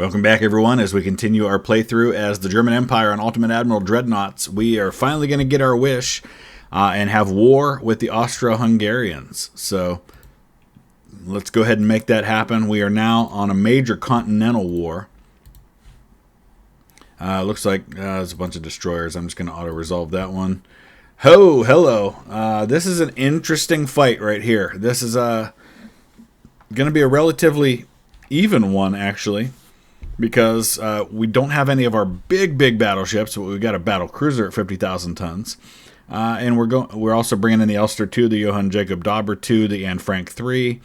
Welcome back, everyone, as we continue our playthrough as the German Empire on Ultimate Admiral Dreadnoughts. We are finally going to get our wish and have war with the Austria-Hungarians. So let's go ahead and make that happen. We are now on a major continental war. Looks like there's a bunch of destroyers. I'm just going to auto-resolve that one. Hello. This is an interesting fight right here. This is going to be a relatively even one, actually, because we don't have any of our big battleships, but we've got a battle cruiser at 50,000 tons. And we're also bringing in the Elster 2, the Johann Jacob Dauber 2, the Anne Frank 3,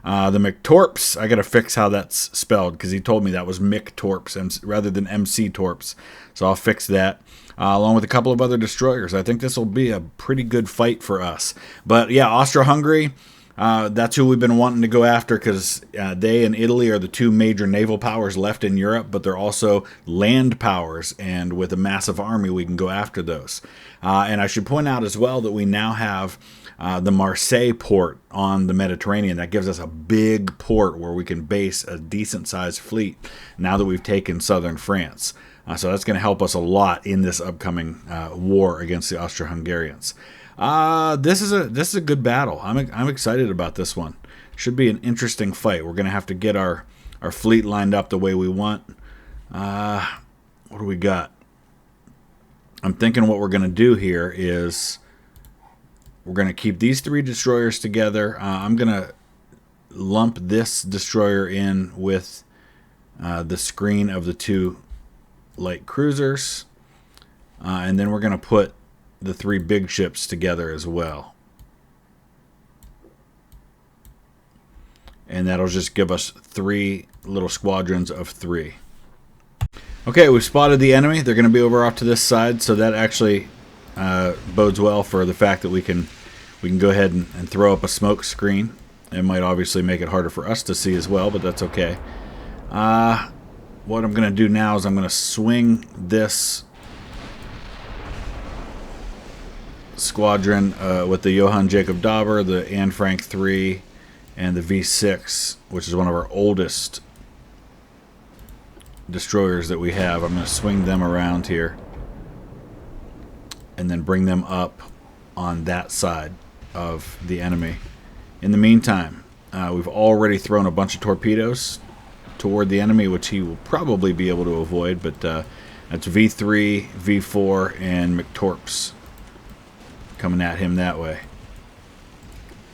the McTorps. I got to fix how that's spelled because he told me that was McTorps rather than MC Torps. So I'll fix that. Along with a couple of other destroyers. I think this will be a pretty good fight for us. But yeah, Austria-Hungary, that's who we've been wanting to go after because they and Italy are the two major naval powers left in Europe, but they're also land powers, and with a massive army we can go after those. And I should point out as well that we now have the Marseille port on the Mediterranean. That gives us a big port where we can base a decent-sized fleet now that we've taken southern France. So that's going to help us a lot in this upcoming war against the Austro-Hungarians. This is a good battle. I'm excited about this one. Should be an interesting fight. We're going to have to get our fleet lined up the way we want. What do we got? I'm thinking what we're going to do here is we're going to keep these three destroyers together. I'm going to lump this destroyer in with the screen of the two light cruisers, and then we're going to put the three big ships together as well, and that'll just give us three little squadrons of three. Okay, we've spotted the enemy. They're going to be over off to this side, so that actually bodes well for the fact that we can go ahead and throw up a smoke screen. It might obviously make it harder for us to see as well, but that's okay. What I'm going to do now is I'm going to swing this squadron with the Johann Jacob Dauber, the Anne Frank 3, and the V6, which is one of our oldest destroyers that we have. I'm going to swing them around here and then bring them up on that side of the enemy. In the meantime, we've already thrown a bunch of torpedoes toward the enemy, which he will probably be able to avoid, but that's V3, V4, and McTorps coming at him that way.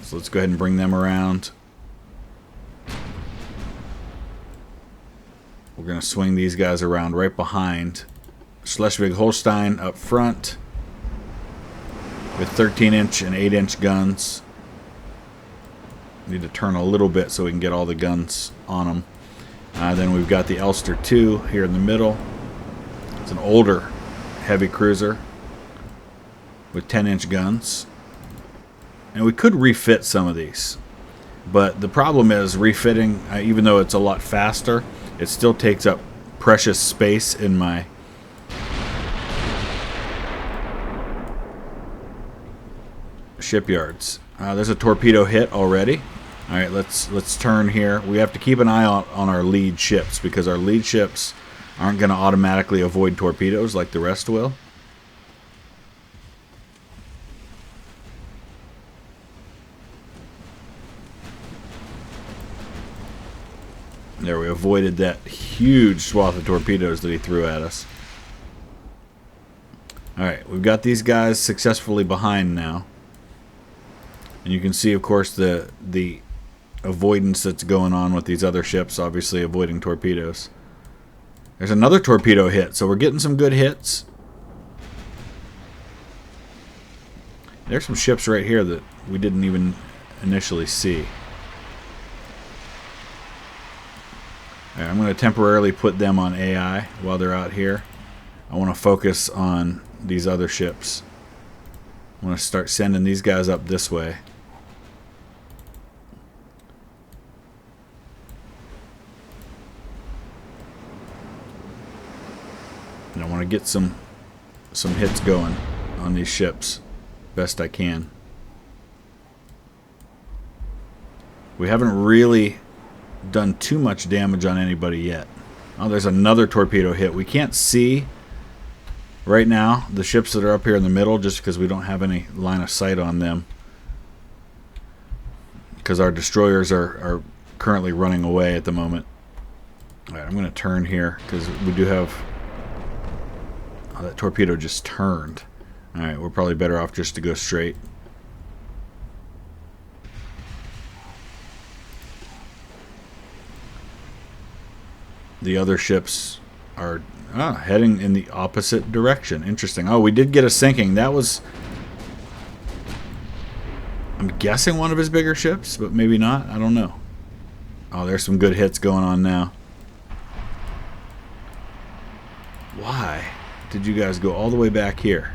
So let's go ahead and bring them around. We're going to swing these guys around right behind Schleswig-Holstein up front with 13-inch and 8-inch guns. Need to turn a little bit so we can get all the guns on them. Then we've got the Elster 2 here in the middle. It's an older heavy cruiser with 10-inch guns. And we could refit some of these. But the problem is refitting, even though it's a lot faster, it still takes up precious space in my shipyards. There's a torpedo hit already. All right, let's turn here. We have to keep an eye on our lead ships because our lead ships aren't going to automatically avoid torpedoes like the rest will. There, we avoided that huge swath of torpedoes that he threw at us. All right, we've got these guys successfully behind now. And you can see, of course, the avoidance that's going on with these other ships, obviously avoiding torpedoes. There's another torpedo hit, so we're getting some good hits. There's some ships right here that we didn't even initially see. All right, I'm going to temporarily put them on AI while they're out here. I want to focus on these other ships. I want to start sending these guys up this way. And I want to get some hits going on these ships best I can. We haven't really done too much damage on anybody yet. Oh, there's another torpedo hit. We can't see right now the ships that are up here in the middle just because we don't have any line of sight on them. Because our destroyers are currently running away at the moment. Alright, I'm going to turn here because we do have... Oh, that torpedo just turned. Alright, we're probably better off just to go straight. The other ships are heading in the opposite direction. Interesting. Oh, we did get a sinking. That was... I'm guessing one of his bigger ships, but maybe not. I don't know. Oh, there's some good hits going on now. Why did you guys go all the way back here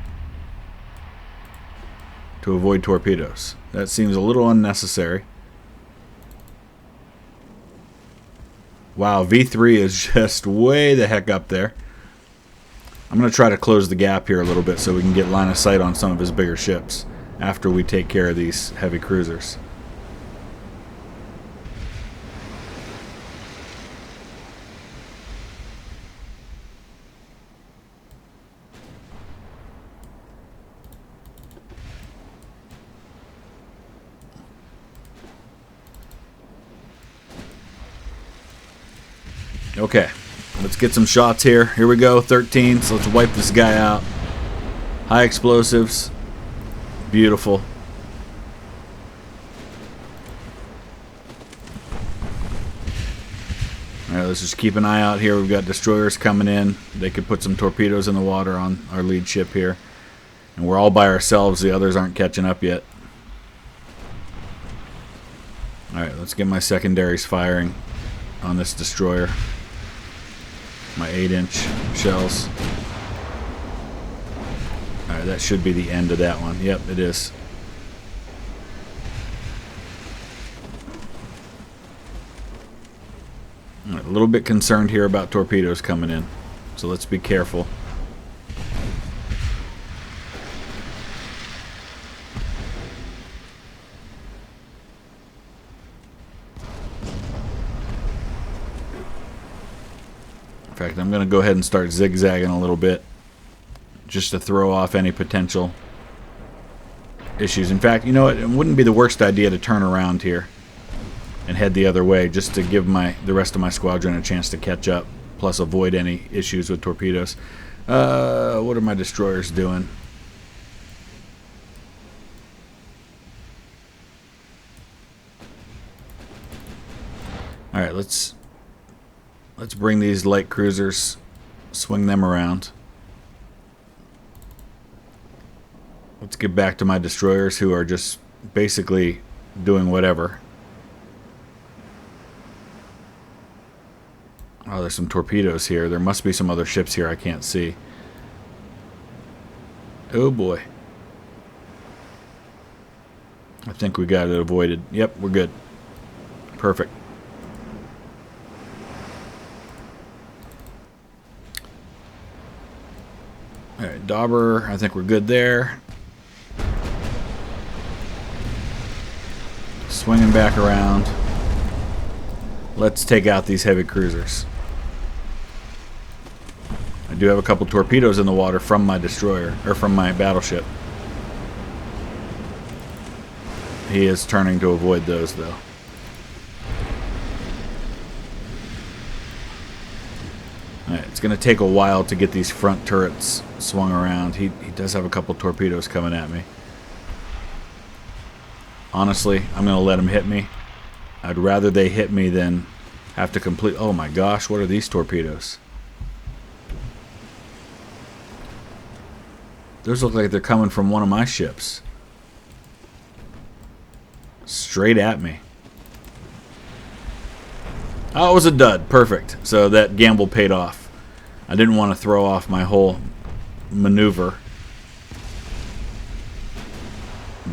to avoid torpedoes? That seems a little unnecessary. Wow, V3 is just way the heck up there. I'm going to try to close the gap here a little bit so we can get line of sight on some of his bigger ships after we take care of these heavy cruisers. Okay, let's get some shots here. Here we go, 13. So let's wipe this guy out. High explosives. Beautiful. Alright, let's just keep an eye out here. We've got destroyers coming in. They could put some torpedoes in the water on our lead ship here. And we're all by ourselves. The others aren't catching up yet. Alright, let's get my secondaries firing on this destroyer. My 8-inch shells. Alright, that should be the end of that one. Yep, it is. Right, a little bit concerned here about torpedoes coming in, so let's be careful. In fact, I'm going to go ahead and start zigzagging a little bit just to throw off any potential issues. In fact, you know what? It wouldn't be the worst idea to turn around here and head the other way just to give the rest of my squadron a chance to catch up, plus avoid any issues with torpedoes. What are my destroyers doing? Alright, let's bring these light cruisers, swing them around. Let's get back to my destroyers who are just basically doing whatever. Oh, there's some torpedoes here. There must be some other ships here I can't see. Oh boy. I think we got it avoided. Yep, we're good. Perfect. Alright, Dauber, I think we're good there. Swinging back around. Let's take out these heavy cruisers. I do have a couple torpedoes in the water from my destroyer, or from my battleship. He is turning to avoid those, though. Alright, it's going to take a while to get these front turrets swung around. He does have a couple torpedoes coming at me. Honestly, I'm going to let him hit me. I'd rather they hit me than have to complete... Oh my gosh, what are these torpedoes? Those look like they're coming from one of my ships. Straight at me. Oh, it was a dud. Perfect. So that gamble paid off. I didn't want to throw off my whole maneuver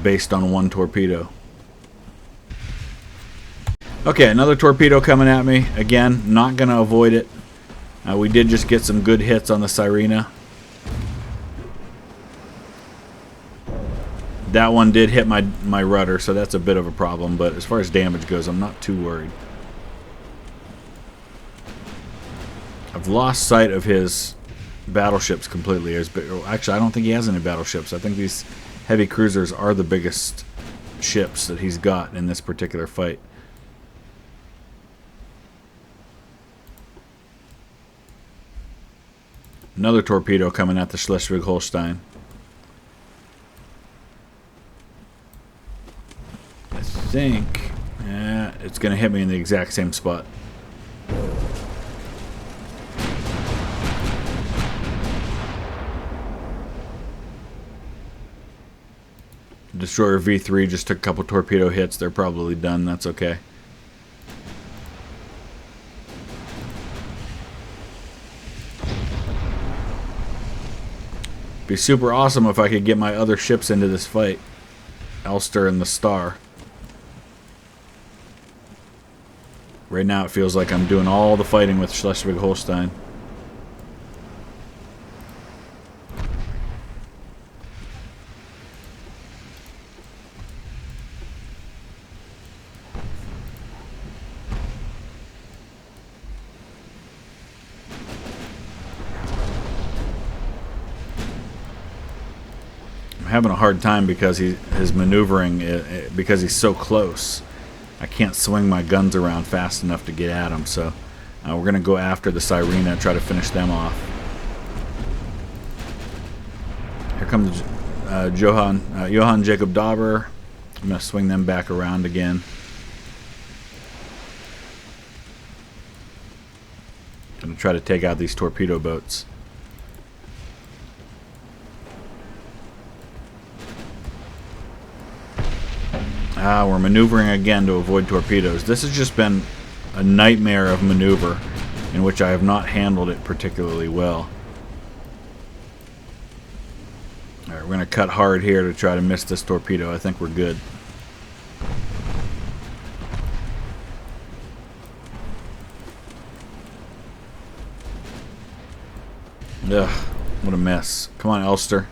based on one torpedo. Okay, another torpedo coming at me. Again, not going to avoid it. We did just get some good hits on the Sirena. That one did hit my rudder, so that's a bit of a problem. But as far as damage goes, I'm not too worried. I've lost sight of his battleships completely. Actually, I don't think he has any battleships. I think these heavy cruisers are the biggest ships that he's got in this particular fight. Another torpedo coming at the Schleswig-Holstein. I think it's going to hit me in the exact same spot. Destroyer V3 just took a couple torpedo hits. They're probably done. That's okay. Be super awesome if I could get my other ships into this fight. Elster and the Star. Right now it feels like I'm doing all the fighting with Schleswig-Holstein. Having a hard time because his maneuvering, because he's so close. I can't swing my guns around fast enough to get at him, so we're going to go after the Sirena and try to finish them off. Here comes Johann Jacob Dauber. I'm going to swing them back around again. Going to try to take out these torpedo boats. We're maneuvering again to avoid torpedoes. This has just been a nightmare of maneuver in which I have not handled it particularly well. Alright, we're going to cut hard here to try to miss this torpedo. I think we're good. Ugh, what a mess. Come on, Elster.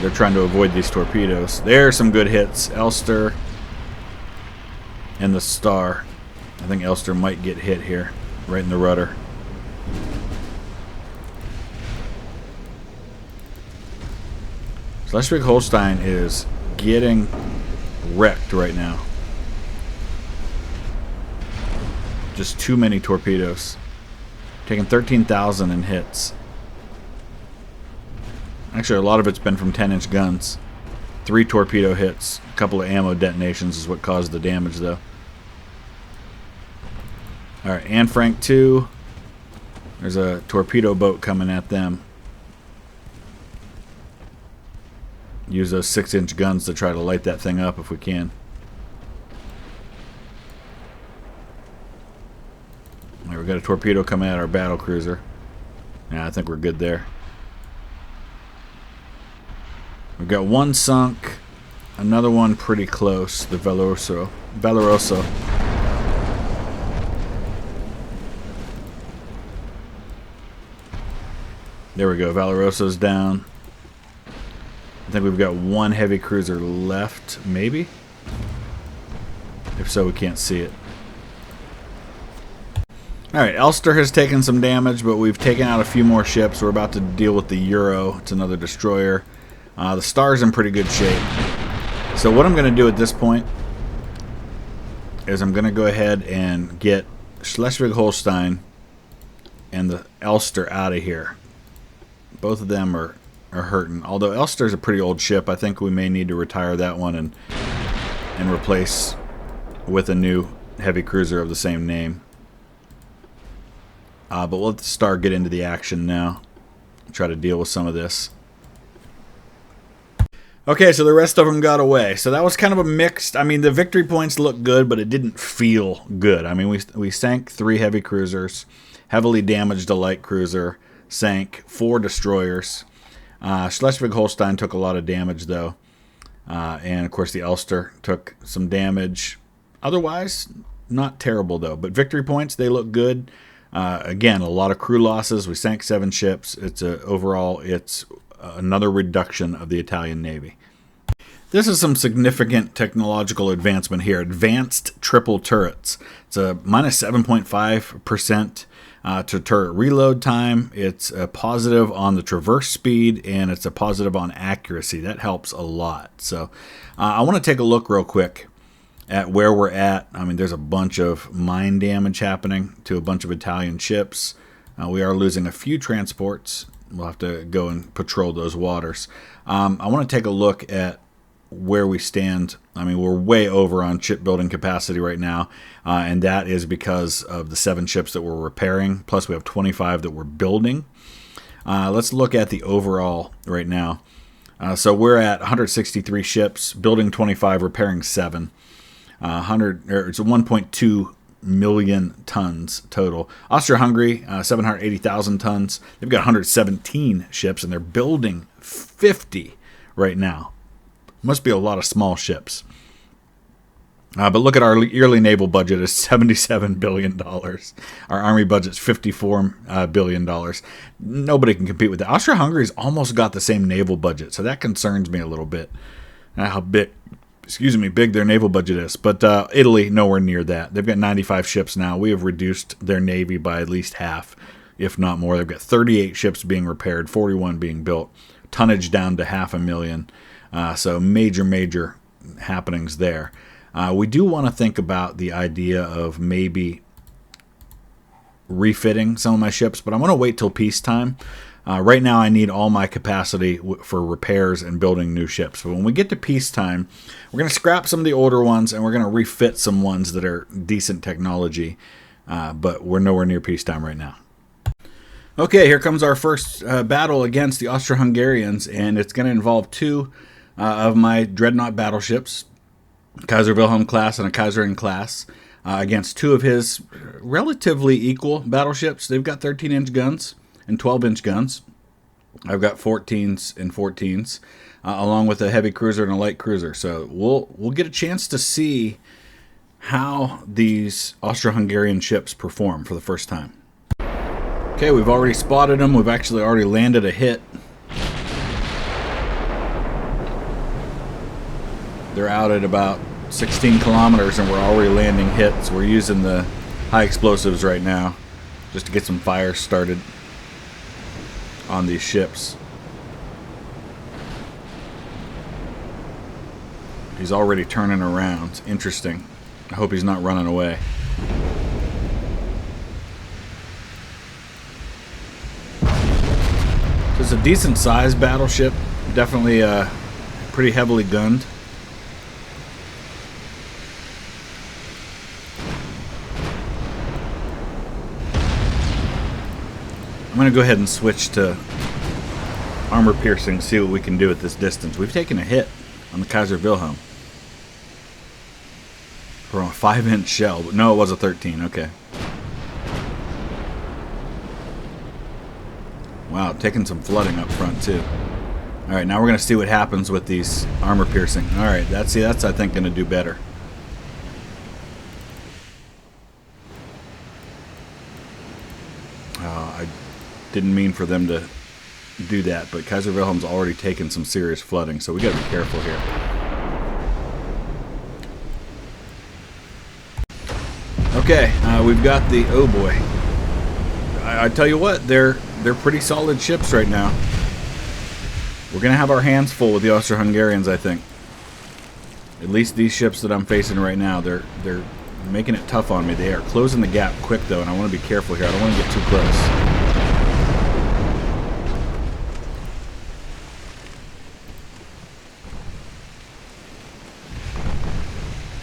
They're trying to avoid these torpedoes. There's some good hits. Elster and the Star. I think Elster might get hit here, right in the rudder. Schleswig-Holstein is getting wrecked right now. Just too many torpedoes. Taking 13,000 in hits. Actually, a lot of it's been from 10-inch guns. 3 torpedo hits. A couple of ammo detonations is what caused the damage, though. Alright, Anne Frank 2. There's a torpedo boat coming at them. Use those 6-inch guns to try to light that thing up if we can. Alright, we got a torpedo coming at our battle cruiser. Yeah, I think we're good there. We've got one sunk, another one pretty close, the Valoroso. There we go, Valoroso's down. I think we've got one heavy cruiser left, maybe? If so, we can't see it. Alright, Elster has taken some damage, but we've taken out a few more ships. We're about to deal with the Euro. It's another destroyer. The Star's in pretty good shape. So what I'm going to do at this point is I'm going to go ahead and get Schleswig-Holstein and the Elster out of here. Both of them are hurting. Although Elster's a pretty old ship, I think we may need to retire that one and replace with a new heavy cruiser of the same name. But we'll let the Star get into the action now. Try to deal with some of this. Okay, so the rest of them got away. So that was kind of a mixed... I mean, the victory points look good, but it didn't feel good. I mean, we sank 3 heavy cruisers, heavily damaged a light cruiser, sank 4 destroyers. Schleswig-Holstein took a lot of damage, though. And, of course, the Elster took some damage. Otherwise, not terrible, though. But victory points, they look good. Again, a lot of crew losses. We sank 7 ships. Overall, it's another reduction of the Italian Navy. This is some significant technological advancement here. Advanced triple turrets. It's a minus 7.5% to turret reload time. It's a positive on the traverse speed, and it's a positive on accuracy. That helps a lot. So I want to take a look real quick at where we're at. I mean, there's a bunch of mine damage happening to a bunch of Italian ships. We are losing a few transports. We'll have to go and patrol those waters. I want to take a look at where we stand. I mean, we're way over on shipbuilding capacity right now, and that is because of the 7 ships that we're repairing, plus we have 25 that we're building. Let's look at the overall right now. So we're at 163 ships, building 25, repairing 7. It's 1.2 million tons total. Austria-Hungary, 780,000 tons. They've got 117 ships, and they're building 50 right now. Must be a lot of small ships. But look at our yearly naval budget is $77 billion. Our army budget's $54 billion. Nobody can compete with that. Austria-Hungary's almost got the same naval budget, so that concerns me a little bit. How big their naval budget is. But Italy, nowhere near that. They've got 95 ships now. We have reduced their navy by at least half, if not more. They've got 38 ships being repaired, 41 being built. Tonnage down to 500,000. So major happenings there. We do want to think about the idea of maybe refitting some of my ships, but I'm going to wait till peacetime. Right now I need all my capacity for repairs and building new ships. But when we get to peacetime, we're going to scrap some of the older ones and we're going to refit some ones that are decent technology. But we're nowhere near peacetime right now. Okay, here comes our first battle against the Austro-Hungarians, and it's going to involve 2 of my Dreadnought battleships, Kaiser Wilhelm class and a Kaiserin class, against 2 of his relatively equal battleships. They've got 13-inch guns and 12-inch guns. I've got 14s and 14s, along with a heavy cruiser and a light cruiser. So we'll get a chance to see how these Austro-Hungarian ships perform for the first time. Okay, we've already spotted them. We've actually already landed a hit. They're out at about 16 kilometers and we're already landing hits. We're using the high explosives right now just to get some fires started on these ships. He's already turning around. Interesting. I hope he's not running away. So it's a decent sized battleship. Definitely pretty heavily gunned. I'm going to go ahead and switch to armor piercing, see what we can do at this distance. We've taken a hit on the Kaiser Wilhelm from a 5-inch shell. But no, it was a 13. Okay. Wow, taking some flooding up front too. All right, now we're going to see what happens with these armor piercing. All right, that's I think going to do better. I didn't mean for them to do that, but Kaiser Wilhelm's already taken some serious flooding, so we got to be careful here. Okay, we've got the, oh boy. I tell you what, they're pretty solid ships right now. We're going to have our hands full with the Austro-Hungarians, I think. At least these ships that I'm facing right now, they're making it tough on me. They are closing the gap quick, though, and I want to be careful here. I don't want to get too close.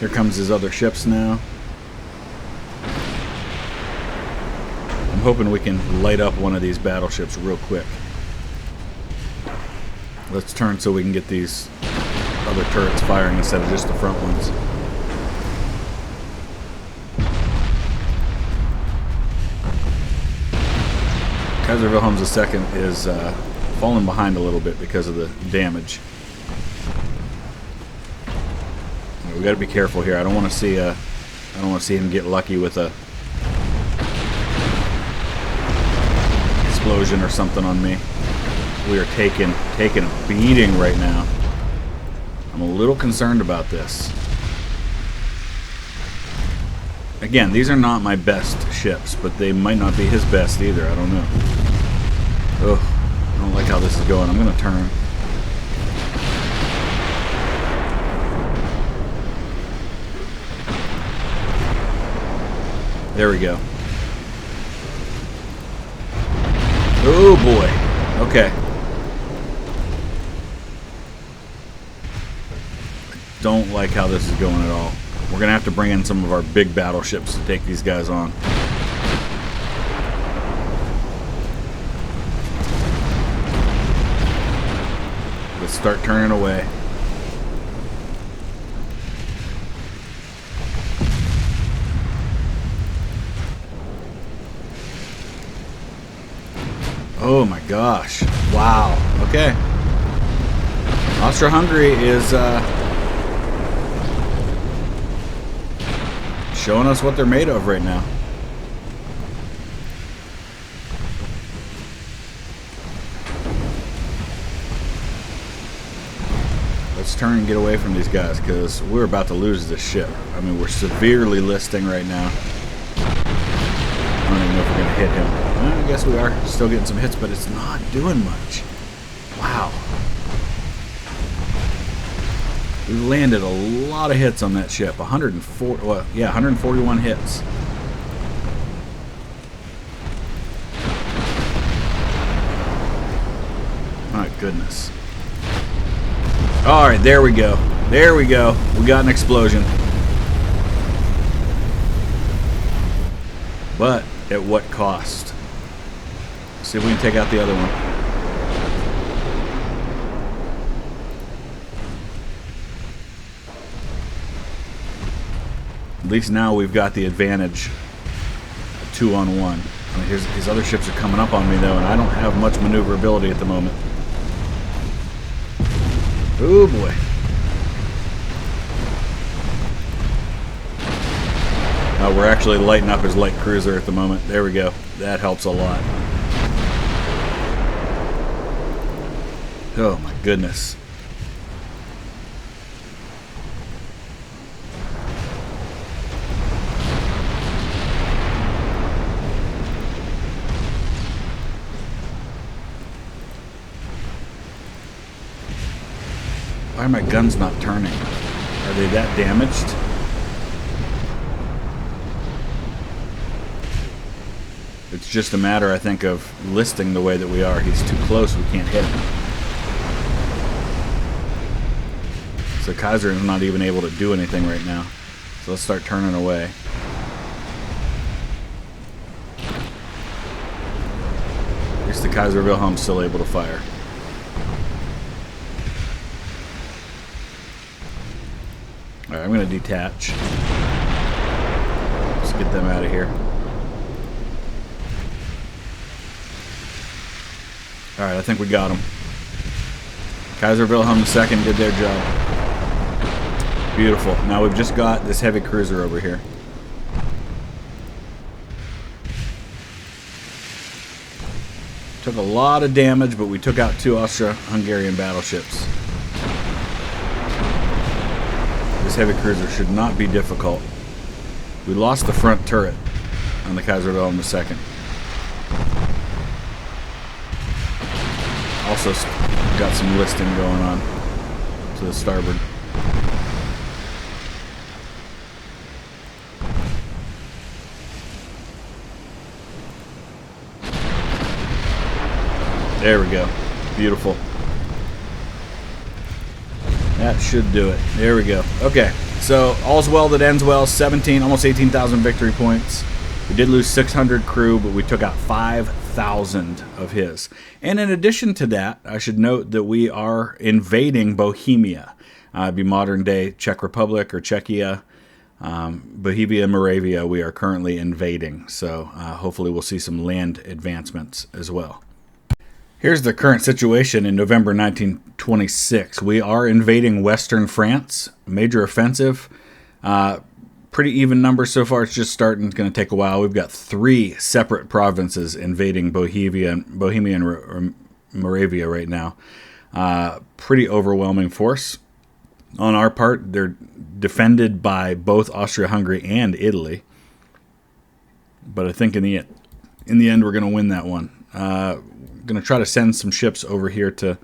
Here comes his other ships now. I'm hoping we can light up one of these battleships real quick. Let's turn so we can get these other turrets firing instead of just the front ones. Kaiser Wilhelm II is falling behind a little bit because of the damage. We got to be careful here. I don't want to see him get lucky with a explosion or something on me. We are taking a beating right now. I'm a little concerned about this. Again, these are not my best ships, but they might not be his best either. I don't know. Ugh, I don't like how this is going. I'm going to turn. There we go. Oh boy. Okay. Don't like how this is going at all. We're going to have to bring in some of our big battleships to take these guys on. Let's start turning away. Oh my gosh. Wow. Okay. Austria-Hungary is showing us what they're made of right now. Let's turn and get away from these guys because we're about to lose this ship. I mean, we're severely listing right now. I don't even know if we're going to hit him. Well, I guess we are still getting some hits, but it's not doing much. Wow. We landed a lot of hits on that ship. 141 hits. My goodness. Alright, there we go. There we go. We got an explosion. But at what cost? See if we can take out the other one. At least now we've got the advantage. 2-on-1. I mean, his other ships are coming up on me though, and I don't have much maneuverability at the moment. Oh boy. We're actually lighting up his light cruiser at the moment. There we go. That helps a lot. Oh my goodness. Why are my guns not turning? Are they that damaged? It's just a matter, I think, of listing the way that we are. He's too close, we can't hit him. So Kaiser is not even able to do anything right now. So let's start turning away. At least the Kaiser Wilhelm's still able to fire. Alright, I'm going to detach. Let's get them out of here. Alright, I think we got them. Kaiser Wilhelm II did their job. Beautiful. Now we've just got this heavy cruiser over here. Took a lot of damage, but we took out 2 Austro-Hungarian battleships. This heavy cruiser should not be difficult. We lost the front turret on the Kaiser Wilhelm II. Also got some listing going on to the starboard. There we go. Beautiful. That should do it. There we go. Okay, so all's well that ends well. 17, almost 18,000 victory points. We did lose 600 crew, but we took out 5,000 of his. And in addition to that, I should note that we are invading Bohemia. It'd be modern-day Czech Republic or Czechia. Bohemia and Moravia we are currently invading. So hopefully we'll see some land advancements as well. Here's the current situation in November 1926. We are invading Western France. Major offensive. Pretty even numbers so far. It's just starting. It's going to take a while. We've got 3 separate provinces invading Bohemia and Moravia right now. Pretty overwhelming force. On our part, they're defended by both Austria-Hungary and Italy. but I think in the end we're going to win that one. Going to try to send some ships over here to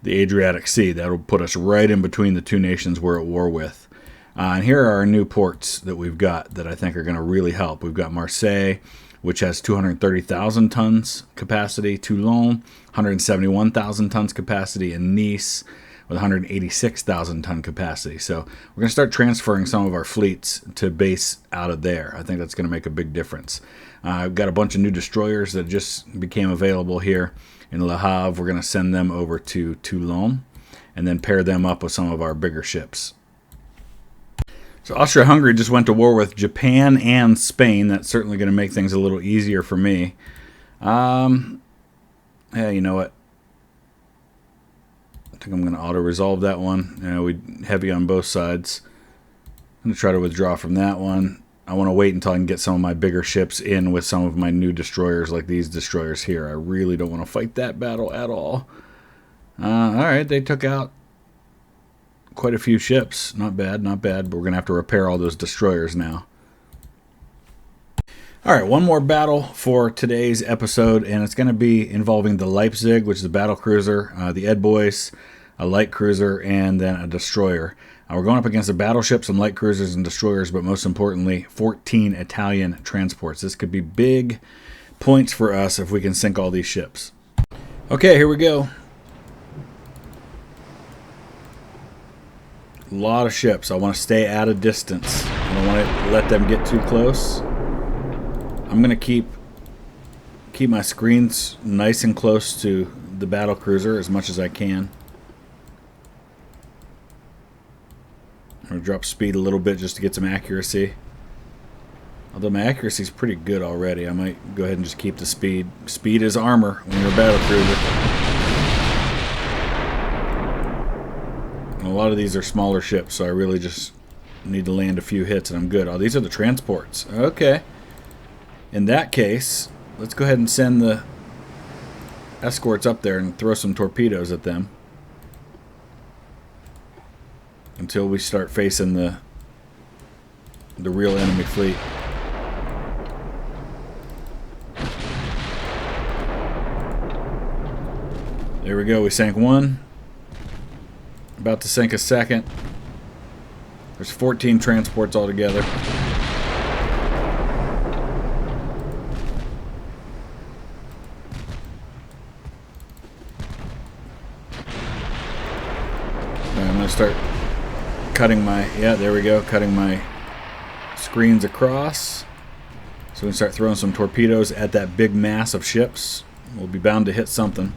the Adriatic Sea. That'll put us right in between the two nations we're at war with. And here are our new ports that we've got that I think are going to really help. We've got Marseille, which has 230,000 tons capacity, Toulon, 171,000 tons capacity, and Nice with 186,000 ton capacity. So we're going to start transferring some of our fleets to base out of there. I think that's going to make a big difference. I've got a bunch of new destroyers that just became available here in Le Havre. We're going to send them over to Toulon and then pair them up with some of our bigger ships. So Austria-Hungary just went to war with Japan and Spain. That's certainly going to make things a little easier for me. Yeah, you know what? I think I'm going to auto-resolve that one. We heavy on both sides. I'm going to try to withdraw from that one. I want to wait until I can get some of my bigger ships in with some of my new destroyers like these destroyers here. I really don't want to fight that battle at all. Alright, they took out quite a few ships. Not bad, not bad. But we're going to have to repair all those destroyers now. Alright, one more battle for today's episode, and it's going to be involving the Leipzig, which is a battle cruiser, the Ed Boys, a light cruiser, and then a destroyer. We're going up against a battleship, some light cruisers and destroyers, but most importantly, 14 Italian transports. This could be big points for us if we can sink all these ships. Okay, here we go. A lot of ships. I want to stay at a distance. I don't want to let them get too close. I'm going to keep my screens nice and close to the battle cruiser as much as I can. I'm going to drop speed a little bit just to get some accuracy. Although my accuracy is pretty good already, I might go ahead and just keep the speed. Speed is armor when you're a battle cruiser. And a lot of these are smaller ships, so I really just need to land a few hits and I'm good. Oh, these are the transports. Okay. In that case, let's go ahead and send the escorts up there and throw some torpedoes at them until we start facing the real enemy fleet. There we go, we sank one. About to sink a second. There's 14 transports altogether. I'm going to start cutting my, yeah, there we go, cutting my screens across. So we can start throwing some torpedoes at that big mass of ships. We'll be bound to hit something.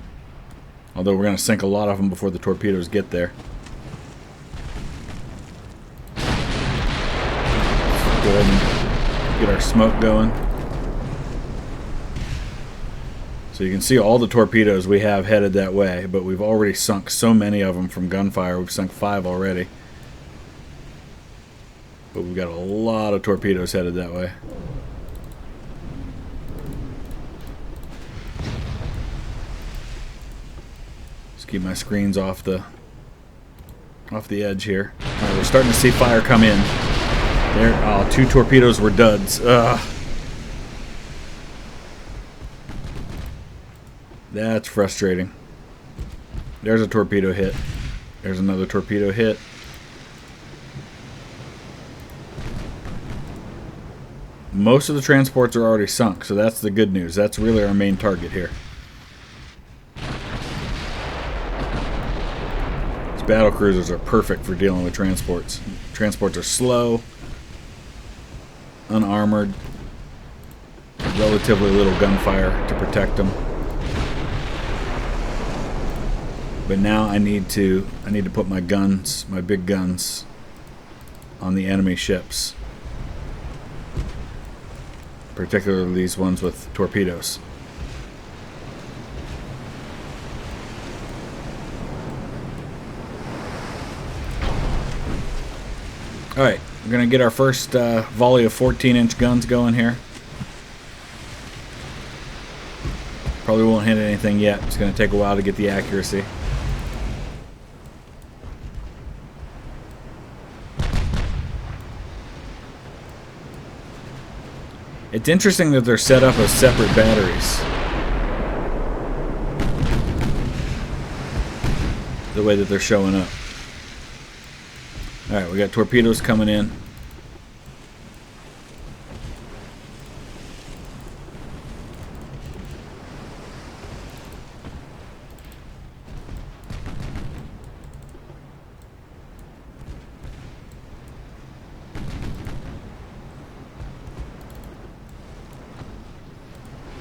Although we're going to sink a lot of them before the torpedoes get there. Go ahead and get our smoke going. So you can see all the torpedoes we have headed that way, but we've already sunk so many of them from gunfire. We've sunk 5 already. But we've got a lot of torpedoes headed that way. Just keep my screens off the edge here. Alright, we're starting to see fire come in. There, oh, 2 torpedoes were duds. Ugh. That's frustrating. There's a torpedo hit. There's another torpedo hit. Most of the transports are already sunk, so that's the good news. That's really our main target here. These battle cruisers are perfect for dealing with transports. Transports are slow, unarmored, relatively little gunfire to protect them. But now I need to put my guns, my big guns, on the enemy ships. Particularly these ones with torpedoes. Alright, we're going to get our first volley of 14-inch guns going here. Probably won't hit anything yet. It's going to take a while to get the accuracy. It's interesting that they're set up as separate batteries. The way that they're showing up. Alright, we got torpedoes coming in.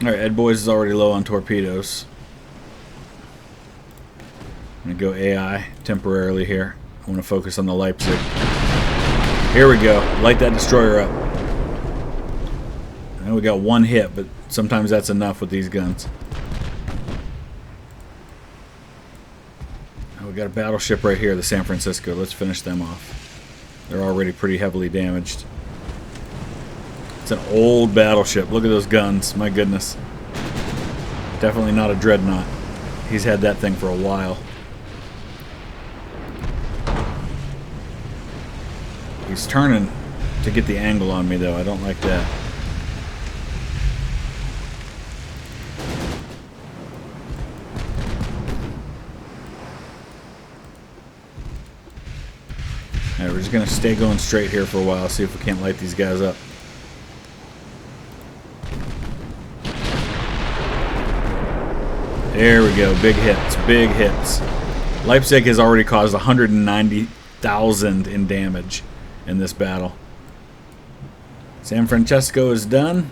Alright, Ed Boys is already low on torpedoes. I'm going to go AI temporarily here. I want to focus on the Leipzig. Here we go. Light that destroyer up. I know we got one hit, but sometimes that's enough with these guns. Oh, we got a battleship right here, the San Francisco. Let's finish them off. They're already pretty heavily damaged. It's an old battleship. Look at those guns. My goodness. Definitely not a Dreadnought. He's had that thing for a while. He's turning to get the angle on me, though. I don't like that. Alright, we're just going to stay going straight here for a while, see if we can't light these guys up. There we go. Big hits. Big hits. Leipzig has already caused 190,000 in damage in this battle. San Francisco is done.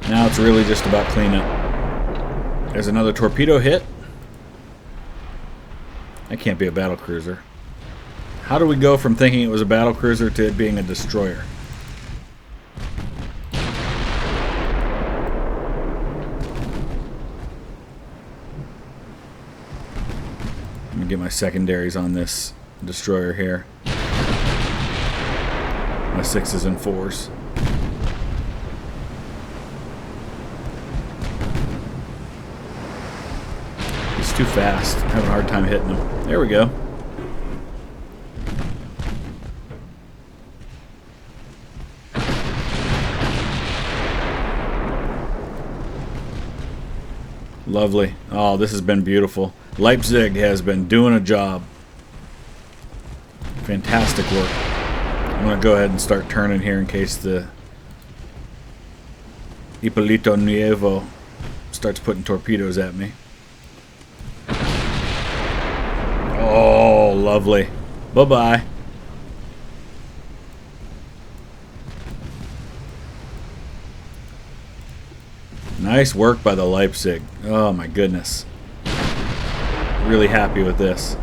Now it's really just about cleanup. There's another torpedo hit. That can't be a battle cruiser. How do we go from thinking it was a battle cruiser to it being a destroyer? Let me get my secondaries on this destroyer here. My 6s and 4s. He's too fast. I'm having a hard time hitting him. There we go. Lovely. Oh, this has been beautiful. Leipzig has been doing a job. Fantastic work. I'm going to go ahead and start turning here in case the Ippolito Nuevo starts putting torpedoes at me. Oh, lovely. Bye-bye. Nice work by the Leipzig. Oh my goodness. Really happy with this.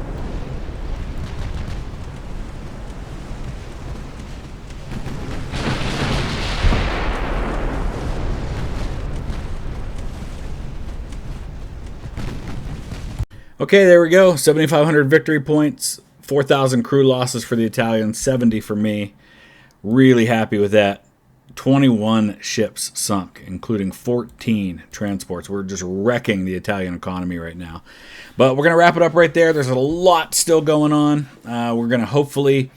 Okay, there we go. 7,500 victory points, 4,000 crew losses for the Italians, 70 for me. Really happy with that. 21 ships sunk, including 14 transports. We're just wrecking the Italian economy right now. But we're going to wrap it up right there. There's a lot still going on. We're going to hopefully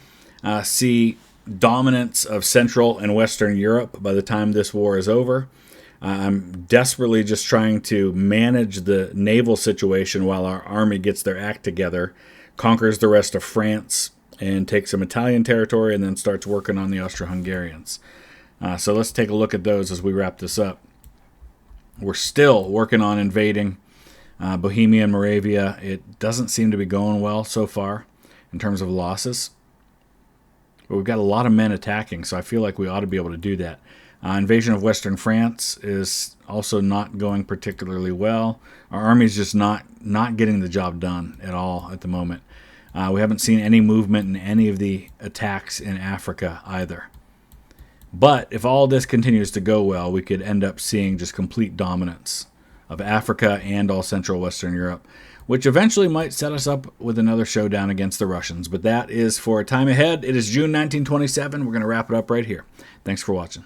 see dominance of Central and Western Europe by the time this war is over. I'm desperately just trying to manage the naval situation while our army gets their act together, conquers the rest of France, and takes some Italian territory, and then starts working on the Austria-Hungarians. So let's take a look at those as we wrap this up. We're still working on invading Bohemia and Moravia. It doesn't seem to be going well so far in terms of losses. But we've got a lot of men attacking, so I feel like we ought to be able to do that. Invasion of Western France is also not going particularly well. Our army's just not getting the job done at all at the moment. We haven't seen any movement in any of the attacks in Africa either. But if all this continues to go well, we could end up seeing just complete dominance of Africa and all Central Western Europe, which eventually might set us up with another showdown against the Russians. But that is for a time ahead. It is June 1927. We're going to wrap it up right here. Thanks for watching.